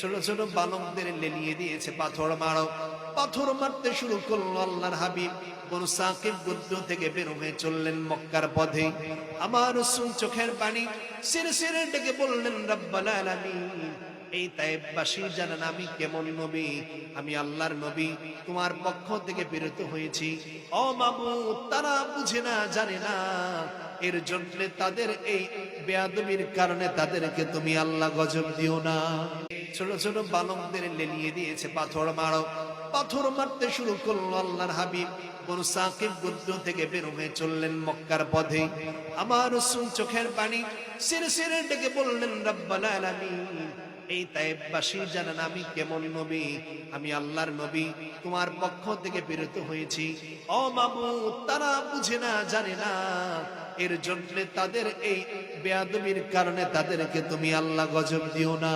ছোট ছোট বালকদের লেলিয়ে দিয়েছে, পাথর মারো। পাথর মারতে শুরু করলো। আল্লাহর হাবিব বনু সাকিব গোত্র থেকে বের হয়ে চললেন মক্কার পথে। আমার রাসূল চোখের পানি ছেড়ে ছেড়ে ডেকে বললেন, রব্বুল আলামিন, এই তায়েববাসী জানেন আমি কেমন নবী, আমি আল্লাহর নবী, তোমার পক্ষ থেকে প্রেরিত হয়েছি। ও মাবুদ, তারা বুঝে না, জানে না, এর জন্য তাদের এই বেয়াদবির কারণে তাদেরকে তুমি আল্লাহ গজব দিও না। ছোট ছোট বালকদের লেলিয়ে দিয়েছে, পাথর মারো। পাথর মারতে শুরু করলো। আল্লাহর হাবিব বনু সাকিব গোত্র থেকে বের হয়ে চললেন মক্কার পথে। আমার রাসূল চোখের পানি ছেড়ে ছেড়ে ডেকে বললেন, রব্বুল আলামিন, এই তায়েববাসী জানেন আমি কেমন নবী, আমি আল্লাহর নবী, তোমার পক্ষ থেকে প্রেরিত হয়েছি। ও মাবুদ, তারা বুঝে না, জানে না, এর জন্য তাদের এই বেয়াদবির কারণে তাদেরকে তুমি আল্লাহ গজব দিও না।